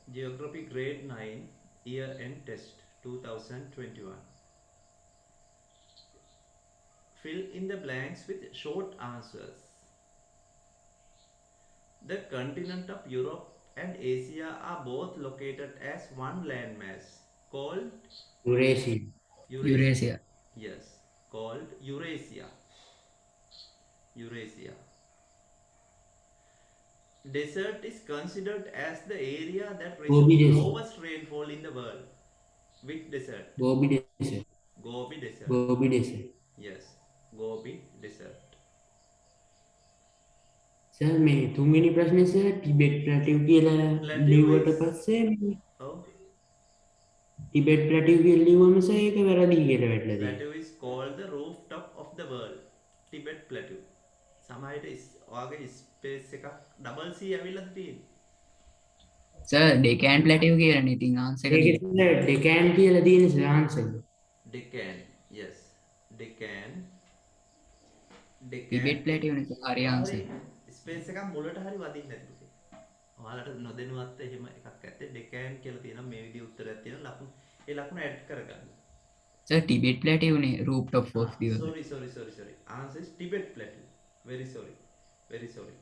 Geography grade 9 year end test 2021. Fill in the blanks with short answers. The continent of Europe and Asia are both located as one landmass called Eurasia. Eurasia. Eurasia. Yes, called Eurasia. Eurasia. Desert is considered as the area that Gobi receives Desert. lowest rainfall in the world. Which desert? Gobi Desert. Gobi Desert. Gobi Desert. Yes, Gobi Desert. Sir මේ තුන්වෙනි ප්‍රශ්නේ sir Tibet ප්ලැටිව් කියලා Plateau ලිව්වට is පස්සේ oh, Tibet ප්ලැටිව් කියලා ලිව්වම sir ඒක වැරදි කියලා වැටලා තියෙනවා. Plateau is called the rooftop of the world. Tibet Plateau. සමහරට ඔයාගේ ස්පේස් එකක් ඩබල් C ඇවිල්ලාද තියෙන්නේ? සර් ඩෙකෑන් ප්ලැටිව් කියලානේ ඉතින් ආන්සර් එක ඒක දෙන්න. සර් ඩෙකෑන් කියලා තියෙන සර් ආන්සර් එක. Deccan. Yes. Deccan. Deccan. Tibet plateau නේ සර් හරි ආන්සර්. ස්පේස් එකක් මුලට හරි වදින්න නැති පුතේ. ඔයාලට නොදැනුවත් එහෙම එකක් ඇත්තේ Deccan කියලා තියෙනවා මේ විදිහේ උත්තරයක් තියෙනවා ලකුණු ඒ ලකුණු ඇඩ් කරගන්න. සර් ටිබෙට් ප්ලැටිව් නේ රූෆ්ටොප් ඔෆ් දී වල. sorry. Answer is Tibet Plateau. Very sorry. Very sorry.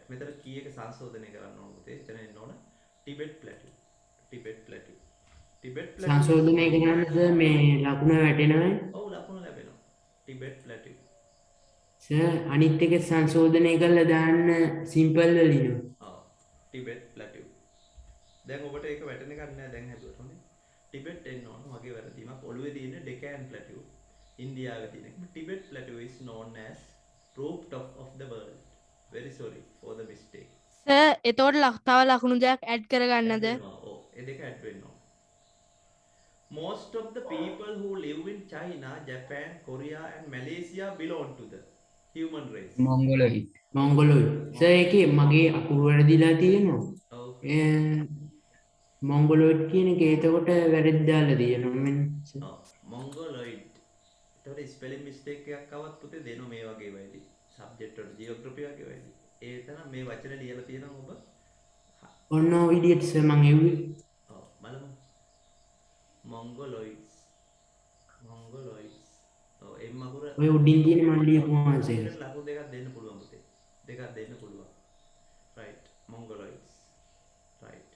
මෙතන කී එක සංශෝධනය කරන්න ඕන පුතේ. එතන එන්න ඕන Tibet Plateau. Tibet Plateau. Tibet Plateau. සංශෝධනය කරන්න සර් මේ ලකුණ වැටෙනවයි. ඔව් ලකුණු ලැබෙනවා. Tibet Plateau. සර් අනිත් එක සංශෝධනය කරලා දාන්න සිම්පල් වලිනවා. ඔව්. Tibet Plateau. දැන් ඔබට ඒක වැටෙන එකක් නෑ දැන් හැදුවට හොඳේ. Tibet එන්න ඕන මගේ වැරදීමක්. ඔළුවේ තියෙන Deccan Plateau. ඉන්දියාවේ තියෙන එක. Tibet Plateau is known as rooftop of the world. Very sorry for the mistake. Sir එතකොට තව ලකුණු දෙයක් ඇඩ් කරගන්නද? ඔව් ඒ දෙක ඇඩ් වෙන්න ඕන. Most of the people who live in China, Japan, Korea and Malaysia belong to the human race. Mongoloid. Mongoloid. Sir ඒකේ මගේ අකුරු වැරදිලා තියෙනවා. ඔව්. මොංගොලොයිඩ් කියන එක එතකොට වැරදි දාලා තියෙනවා මෙන්න. ඔව්. Mongoloid. ඒතකොට ස්පෙලිං මිස්ටේක් එකක් આવත් පුතේ දෙනවා මේ වගේ වෙයිදී. සබ්ජෙක්ට් වල ජියෝග්‍රැෆි වගේ වෙයිදී. ඒ තමයි මේ වචන ලියලා තියෙනවා ඔබ. ඔන්න ඔය විදිහට සර් මම එව්වේ. ඔව් බලමු. Mongoloids. ඔව් එම් අකුර ඔය උඩින් තියෙන මම ලියපු ආන්සර් එක. ඒකට ලකුණු දෙකක් දෙන්න පුළුවන් පුතේ. දෙකක් දෙන්න පුළුවන්. right. Mongoloids. right.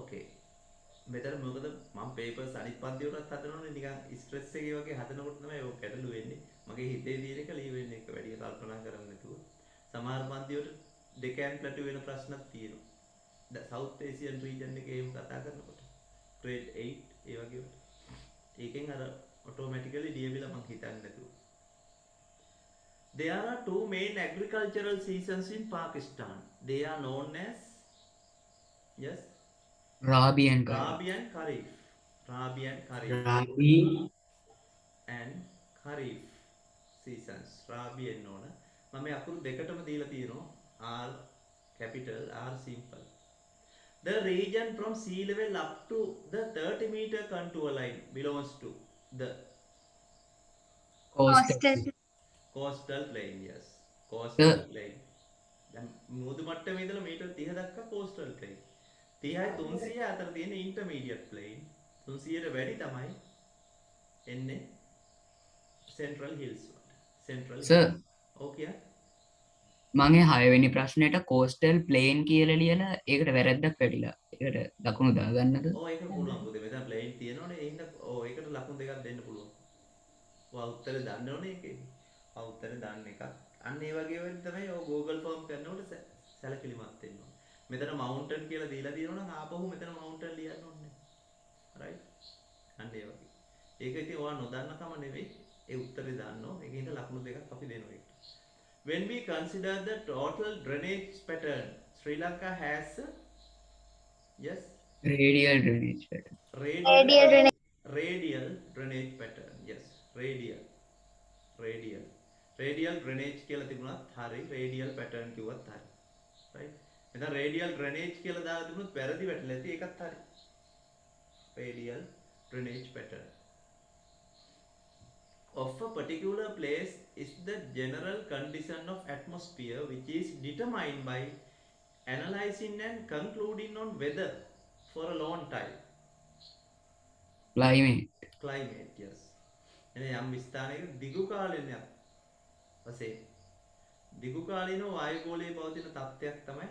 okay. මෙතන මොකද මම පේපර්ස් අනිත් පන්ති වලත් හදනවනේ නිකන් ස්ට්‍රෙස් එකේ වගේ හදනකොට තමයි ඔය ගැටලු වෙන්නේ. මගේ හිතේ තියෙන එක ලියවෙන්නේ එක වැඩි කල්පනා කරන්නේ නැතුව. සමහර පන්ති වල Deccan Plateau වෙන ප්‍රශ්නක් තියෙනවා. South Asian region එකේ එහෙම කතා කරනකොට grade 8 ඒ වගේ වලට. ඒකෙන් අර automatically ලියවිලා මං හිතන්නේ නැතුව. There are two main agricultural seasons in Pakistan. They are known as yes රාබි and Rabi and Kharif. Rabi and Kharif. රාබි And Kharif seasons. Rabi and Nona. මම මේ අකුරු දෙකටම දීලා තියෙනවා. R capital R simple. The region from sea level up to the 30-meter contour line belongs to the coastal plain. Yes. Coastal plain. දැන් මුහුදු මට්ටමේ ඉඳලා මීටර් 30 දක්වා coastal plain. 30යි 300 අතර තියෙන intermediate plain. 300ට වැඩි තමයි එන්නේ central hills වලට. central sir okay. මගේ 6 වෙනි ප්‍රශ්නෙට කෝස්ටල් ප්ලේන් කියලා ලියලා ඒකට වැරද්දක් වැටිලා. ඒකට ලකුණු දාගන්නද? ඔව් ඒක පුළුවන් පුතේ. මෙතන plain තියෙනවනේ. ඒ හින්දා ඔව් ඒකට ලකුණු දෙකක් දෙන්න පුළුවන්. ඔයා උත්තරේ දන්න ඕනේ ඒකේ. ඔයා උත්තරේ දන්න එක. අන්න ඒ වගේ වෙන්න තමයි ඔය Google form කරනකොට සැලකිලිමත් වෙන්න ඕනේ. මෙතන mountain කියලා දීලා තියෙනවා නම් ආපහු මෙතන mountain ලියන්න ඕනේ. right? අන්න ඒ වගේ. ඒක ඉතින් ඔයා නොදන්නකම නෙවෙයි. ඒ උත්තරේ දන්නෝ. ඒකින්ද ලකුණු දෙකක් අපි දෙනවා ඒකට. When we consider the total drainage pattern, Sri Lanka has yes radial drainage pattern. radial drainage pattern. Yes, radial drainage කියලා තිබුණත් හරි radial pattern කිව්වත් හරි. right? එතන radial drainage කියලා දාලා තිබුණොත් වැරදි වැටලා ඇති ඒකත් හරි. radial drainage pattern of a particular place is the general condition of atmosphere which is determined by analyzing and concluding on weather for a long time. climate Climate, yes. එනේ යම් ස්ථානයක දිගු කාලයක් වශයෙන් දිගු කාලිනව වායුගෝලයේ පවතින තත්ත්වයක් තමයි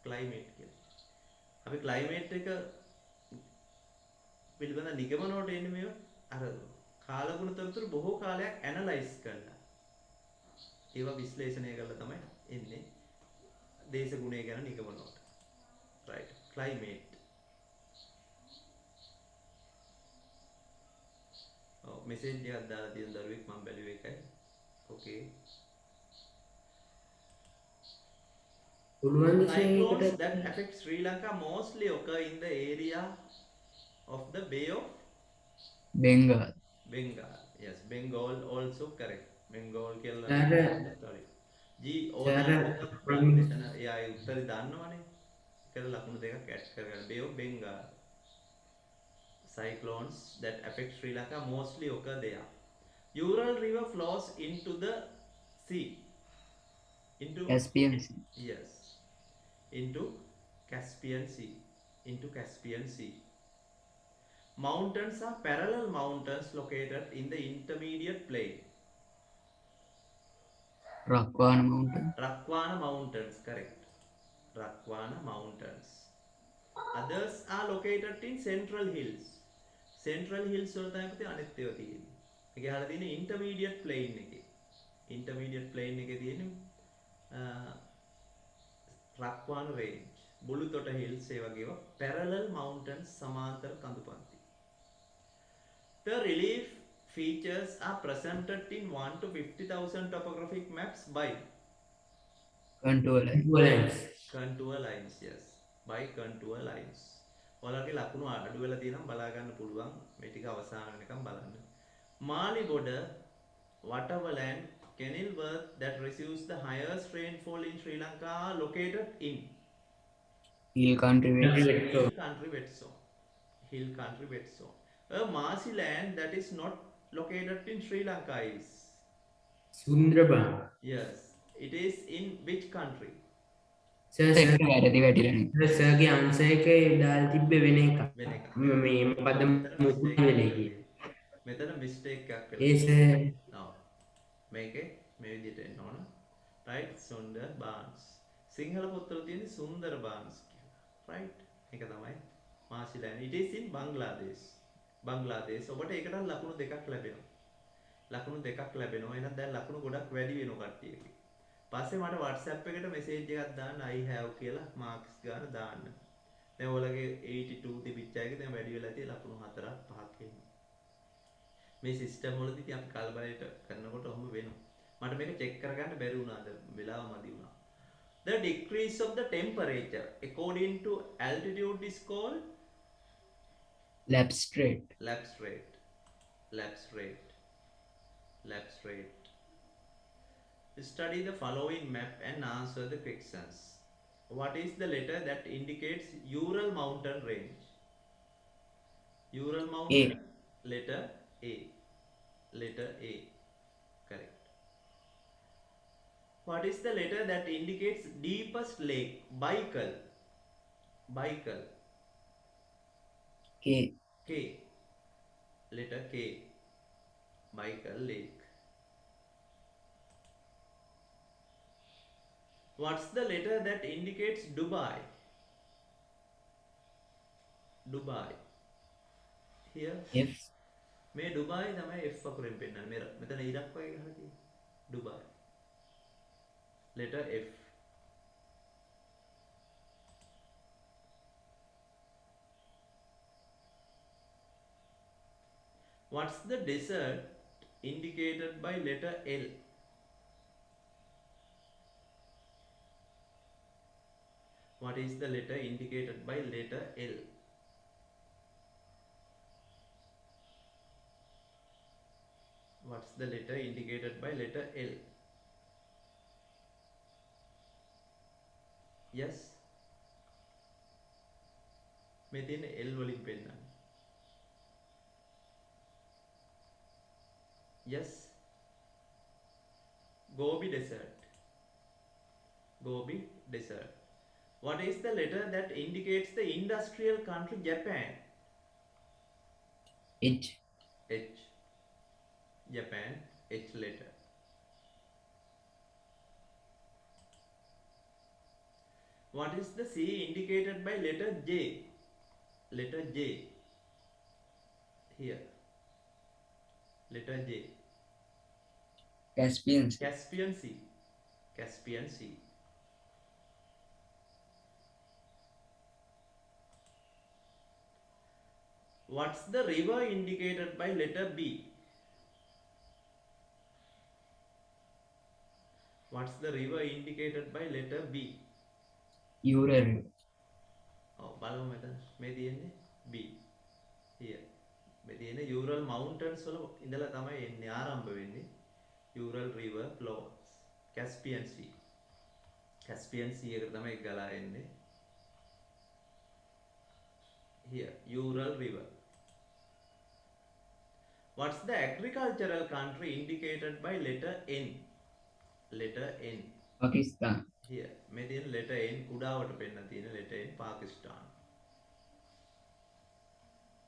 climate කියන්නේ. අපි climate එක පිළිබඳ නිගමන වලට එන්නේ මේව අර කාලගුණ තොරතුරු බොහෝ කාලයක් ඇනලයිස් කරලා ඒවා විශ්ලේෂණය කරලා තමයි එන්නේ දේශගුණය ගැන නිගමන වලට. right climate. ඔව් මෙසේජ් එකක් දාලා තියෙන දරුවෙක් මම බැලුවේ ඒකයි. okay. පුළුවන් ද Cyclones සර් that ඒකට affect Sri Lanka mostly occur in the area of the Bay of Bengal Bengal. Yes, Bengal also correct. Bengal කියලා sir sorry. G O sir මෙතන එයා ඒ උත්තරේ දන්නවනේ. කියලා ලකුණු දෙකක් ඇඩ් කරගන්න. Bay of Bengal. Cyclones that affect Sri Lanka mostly occur there. Ural River flows into the sea. Into Caspian Sea yes. Into Caspian Sea. Into Caspian Sea. Mountains are parallel mountains located in the intermediate plain. Rakwana Mountain Rakwana Mountains, correct. Rakwana Mountains. Others are located in Central Hills. Central Hills වල තමයි පුතේ අනිත් ඒවා තියෙන්නේ. මේක අහලා තියෙන්නේ intermediate plain එකේ. Intermediate plain එකේ තියෙන්නේ Rakwana range. බුළුතොට hills ඒ වගේ ඒවා parallel mountains සමාන්තර කඳු පන්ති. The relief features are presented in 1 to 50,000 topographic maps by contour line balance contour lines. Yes, by contour lines. ඔයාලගේ ලකුණු අඩු වෙලා තියෙනම් බලා ගන්න පුළුවන්. මේ ටික අවසාන වෙනකම් බලන්න. Mali border, Waterland, Kenilworth that receives the highest rainfall in Sri Lanka are located in hill country wet hill country wet zone. Hill country wet zone. A marshy land that is not located in Sri Lanka is සුන්ද්‍රබන් yes. It is in which country? Sir එකට වැරදි වැටිලානේ සර්ගේ answer එක දාලා තිබ්බේ වෙන එකක් වෙන එකක්. මේ මොකද්ද මුකුත් නෙවෙයි කියේ. මෙතන mistake එකක් ඒ වෙලා. සර් now මේකේ මේ විදිහට එන්න ඕන. right සුන්දර බාන්ස්. සිංහල පොත්වල තියෙන සුන්දර බාන්ස් කියලා. right ඒක තමයි මාසිලෑන්. it is in Bangladesh. Bangladesh. ඔබට ඒකට ලකුණු දෙකක් ලැබෙනවා. ලකුණු දෙකක් ලැබෙනවා. එහෙනම් දැන් ලකුණු ගොඩක් වැඩි වෙනවා කට්ටියගේ. පස්සේ මට WhatsApp එකට මෙසේජ් එකක් දාන්න I have කියලා මාක්ස් ගන්න දාන්න. දැන් ඔයාලගේ 82 තිබිච්ච එකේ දැන් වැඩි වෙලා තියෙන ලකුණු 4ක් 5ක් එනවා. මේ සිස්ටම් වලදී අපි කලබලයට කරනකොට ඔහොම වෙනවා. මට මේක චෙක් කරගන්න බැරි වුණාද? වෙලාව මදි වුණා. The decrease of the temperature according to altitude is called lapse rate lapse rate. Lapse rate. Lapse rate. Study the following map and answer the questions. What is the letter that indicates Ural mountain range? Ural mountain. Letter A. Letter A. Correct. What is the letter that indicates deepest lake? Baikal. Baikal. K K. Letter K. Baikal Lake. What's the letter that indicates Dubai? Dubai. Here. F මේ Dubai තමයි F අකුරෙන් පෙන්නන්නේ. මෙතන ඉරක් වගේ ගහලා තියෙන්නේ. Dubai. Letter F. What's the desert indicated by letter L? What is the letter indicated by letter L? What's the letter indicated by letter L? Yes? මේ තියෙන L වලින් පෙන්නන්න. Yes? Gobi Desert. Gobi Desert. What is the letter that indicates the industrial country Japan? H. H. Japan, H letter. What is the sea indicated by letter J? Letter J. Here. Letter J. Caspian Sea. Caspian Sea. Caspian Sea. What's the river indicated by letter B? What's the river indicated by letter B? Ural. බලමු මෙතන. මේ තියෙන්නේ B. Here. මේ තියෙන්නේ Ural Mountains වල ඉඳලා තමයි එන්නේ ආරම්භ වෙන්නේ. Ural River flows. Caspian Sea. Caspian Sea එකට තමයි ගලා එන්නේ. Here, Ural River. What's the agricultural country indicated by letter N? Letter N. Pakistan. Here, මේ තියෙන letter N කුඩාවට පෙන්නන තියෙන letter N Pakistan.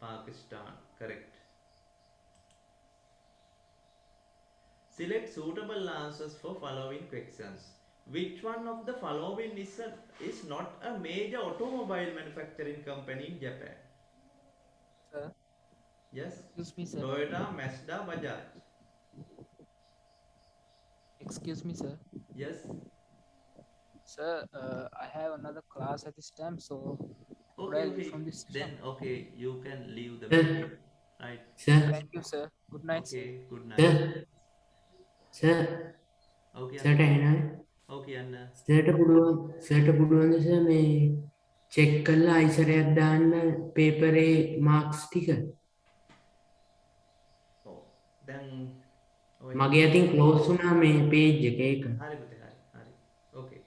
Pakistan, correct. Select suitable answers for following questions. Which one of the following is not a major automobile manufacturing company in Japan? Sir, Yes. excuse me, sir. Toyota, Mazda, Bajaj. Excuse me, sir. Yes. Sir, I have another class at this time, so could Okay, I leave okay. from this Then session? okay, you can leave the Sir. meeting. Right. Sir, Thank you, sir. Good night, Okay, sir. good sir, night. sir, Okay, sir Anna. එනවා. Okay, Anna. සර්ට පුළුවන්ද sir මේ check කරලා අයිසරයක් දාන්න පේපරේ Marx ටික. Oh, then මගේ අතින් close වුණා මේ පේජ් එක ඒක. හරි පුතේ හරි. Okay.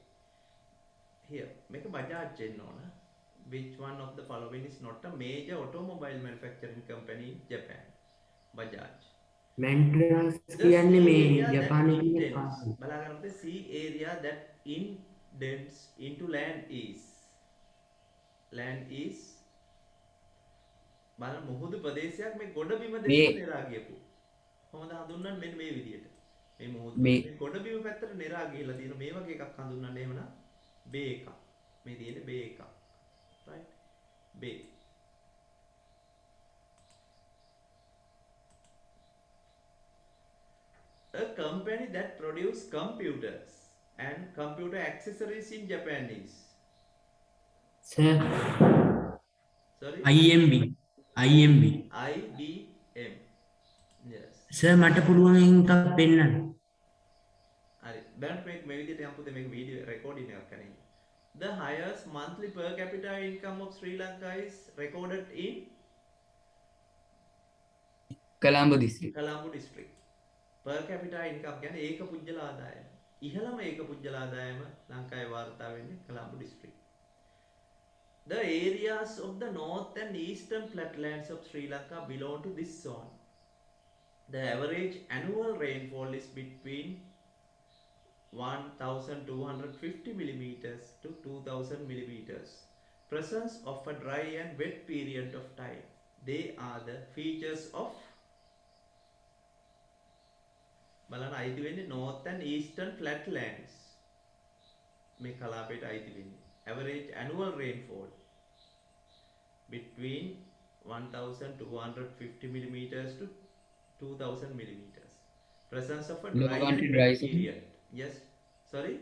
Here, make a Bajaj එන්න ඕන. Which one of the following is not a major automobile manufacturing company in Japan? Bajaj. මැන්ට්‍රස් The කියන්නේ sea මේ area that ජපානයේ තියෙන indents. පාසල්. බලාගන්න පුතේ sea area that indents into land is. Land is බලන්න මුහුදු ප්‍රදේශයක් මේ ගොඩබිම දෙස මේ- නෙරා ගියපු. කොහොමද හඳුන්වන්නේ මෙන්න මේ විදිහට. මේ මුහුදු මේ- මේ ගොඩබිම පැත්තට නෙරා ගිහිලා තියෙන මේ වගේ එකක් හඳුන්වන්නේ එහෙමනම් බේ එකක්. මේ තියෙන්නේ බේ එකක්. right? බේ. A company that produce computers and computer accessories in Japan is. Sir Sorry? IMB IBM. Yes. Sir මට පුළුවන් එකක් පෙන්වන්න. හරි. දැන් මේ විදිහට යම් පුතේ මේක වීඩියෝ රෙකෝඩින් එකක් කරන්නේ. The highest monthly per capita income of Sri Lanka is recorded in Colombo district. Colombo district. Per capita income කියන්නේ ඒක පුජ්‍යල ආදායම. ඉහළම ඒක පුජ්‍යල ආදායම ලංකාවේ වාර්තා වෙන්නේ Colombo district. The areas of the north and eastern flatlands of Sri Lanka belong to this zone. The average annual rainfall is between 1250 millimeters to 2000 millimeters. Presence of a dry and wet period of time. They are the features of බලන්න අයිති වෙන්නේ north and eastern flatlands. මේ කලාපයට අයිති වෙන්නේ. Average annual rainfall between 1250 millimeters to 2000 millimeters. Presence of a Low dry country and dry wet zone. period. Yes. Sorry.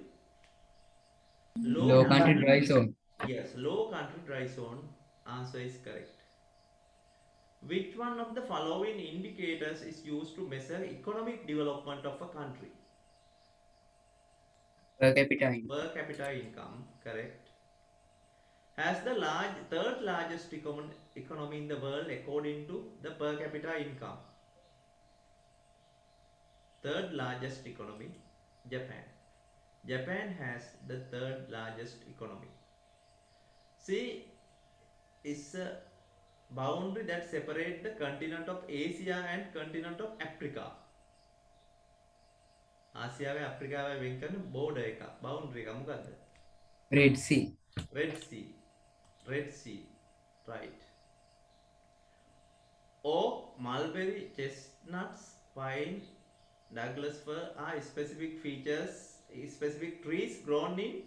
Low country dry zone. Yes, low country dry zone. Answer is correct. Which one of the following indicators is used to measure economic development of a country? Per capita income. Per capita income, correct. Has the third largest economy in the world according to the per capita income. Third largest economy, Japan. Japan has the third largest economy. See, it's a boundary that separates the continent of Asia and continent of Africa. ආසියාවේ අප්‍රිකාවේ වෙන් කරන border එක, boundary එක මොකද්ද? Red Sea. Red Sea. Red Sea. Right. Oak, mulberry, chestnuts, pine, Douglas fir are specific features, specific trees grown in,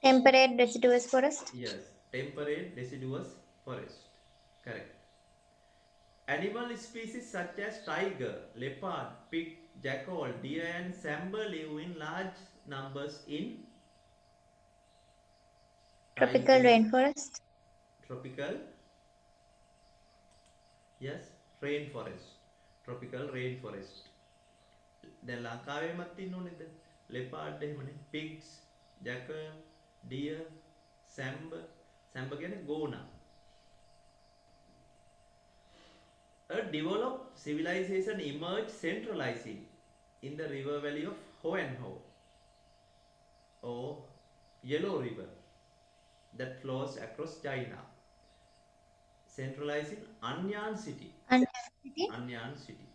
Temperate deciduous forest. yes, temperate deciduous forest. Correct. Animal species such as tiger, leopard, pig, jackal, deer, and sambar live in large numbers in Tropical rainforest. tropical, yes, rainforest. Tropical rainforest. දැන් ලංකාවේමත් ඉන්න ඕනේද? leopard එහෙමනේ, pigs, jackal, deer, sambar. sambar කියන්නේ ගෝනා. A developed civilization emerged centralizing in the river valley of Hohenho or Yellow River that flows across China. Centralizing Anyan city. Anyan city.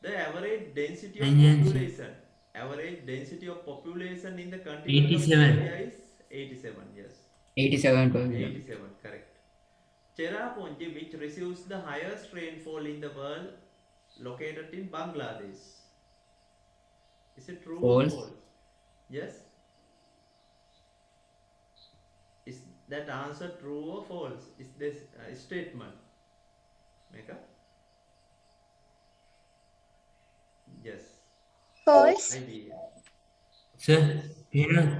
The average density of Anyan city. population. Average density of population in the continent 87. of Asia is 87. Yes, 87%. 87. Correct. Cherrapunji, which receives the highest rainfall in the world, located in Bangladesh. Is it true False. or false? Yes. Is that answer true or false? Is this statement? Make up. Yes. False. Idea. Sir පේනවද?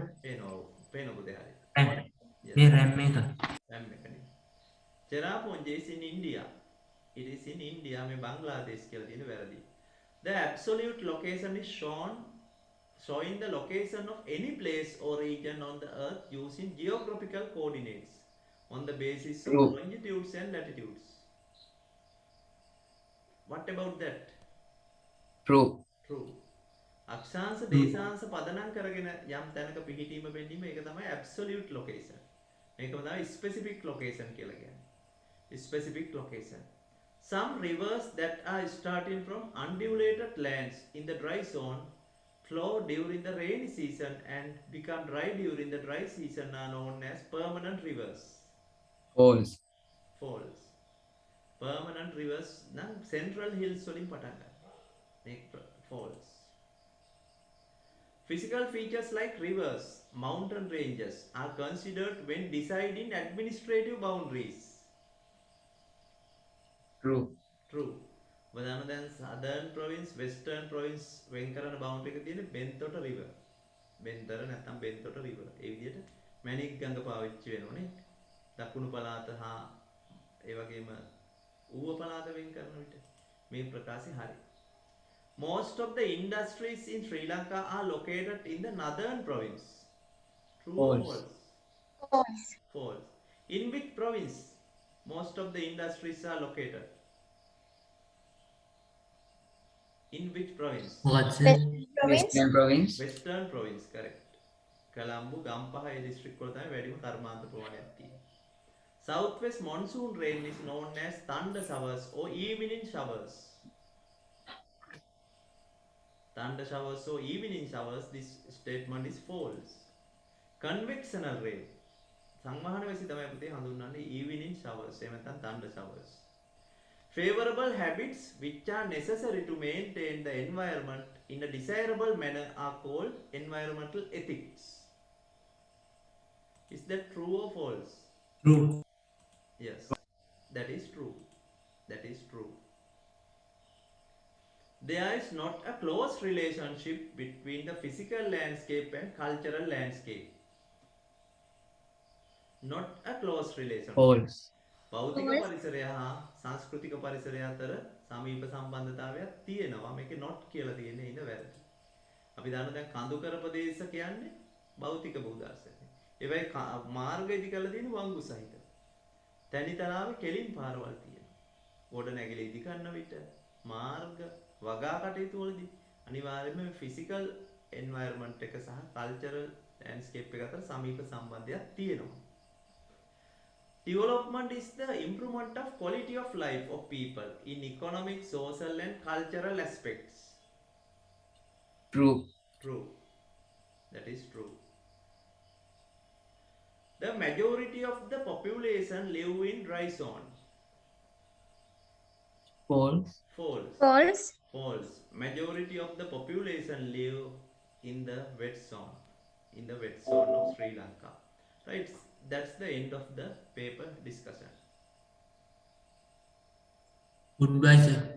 Peno budehari. මේ RAM එක. RAM mechanic. Cherrapunji is in India. It is in India. මේ Bangladesh කියලා තියෙන වැරදි. The absolute location is showing the location of any place or region on the earth using geographical coordinates on the basis of True. longitudes and latitudes. What about that? True. True. අක්ෂාංශ දේශාංශ පදනම් කරගෙන යම් තැනක පිහිටීම වෙන්නීම ඒක තමයි absolute location. මේකම තමයි specific location කියලා කියන්නේ. Specific location. Some rivers that are starting from undulated lands in the dry zone flow during the rainy season and become dry during the dry season are known as permanent rivers. False. Falls. Permanent rivers නම් central hills වලින් පටන් ගන්නවා. මේක falls. Physical features like rivers, mountain ranges are considered when deciding administrative boundaries. True. True. බදාන දැන් southern province, western province වෙන් කරන boundary එක තියෙන්නේ බෙන්තොට river. බෙන්තර නැත්නම් බෙන්තොට river. ඒ විදිහට මැණික් ගඟ පාවිච්චි වෙනෝනේ. දකුණු පළාත හා ඒ වගේම ඌව පළාත වෙන් කරන විට මේ ප්‍රකාශය හරි. Most of the industries in Sri Lanka are located in the northern province. True or False. false? False. False. In which province most of the industries are located? In which province? මොකක්ද sir? Province. Western province. Western province, correct. Colombo, Gampaha district වල තමයි වැඩිම කර්මාන්ත ප්‍රමාණයක් තියෙන්නේ. Southwest monsoon rain is known as thunder showers or evening showers. Thunder showers or evening showers, this statement is false. Convectional rain. සංවහන වෙසි තමයි පුතේ හඳුන්වන්නේ evening showers එහෙම නැත්නම් thunder showers. Favorable habits which are necessary to maintain the environment in a desirable manner are called environmental ethics. Is that true or false? True. Yes, that is true. That is true. There is not a close relationship between the physical landscape and cultural landscape. Not a close relationship. False. භෞතික False. පරිසරය හා සංස්කෘතික පරිසරය අතර සමීප සම්බන්ධතාවයක් තියෙනවා. මේකේ not කියලා තියෙන්නේ ඉඳ වැරදි. අපි දන්න දැන් කඳුකර ප්‍රදේශ කියන්නේ භෞතික භූදර්ශනය. ඒවයි මාර්ග ඉදි කරලා තියෙන වංගු සහිත. තැනිතලාවේ කෙලින් පාරවල් තියෙනවා. ගොඩ නැගිලි ඉදි කරන විට මාර්ග වගා කටයුතු වලදී අනිවාර්යයෙන්ම ෆිසිකල් එන්වයරන්මන්ට් එක සහ කල්චරල් ලෑන්ඩ්ස්කේප් එක අතර සමීප සම්බන්ධයක් තියෙනවා. Development is the improvement of quality of life of people in economic, social and cultural aspects. True. True. That is true. The majority of the population live in dry zone. false, False. False. False. Majority of the population live in the wet zone. In the wet zone of Sri Lanka. Right. That's the end of the paper discussion. Goodbye, sir.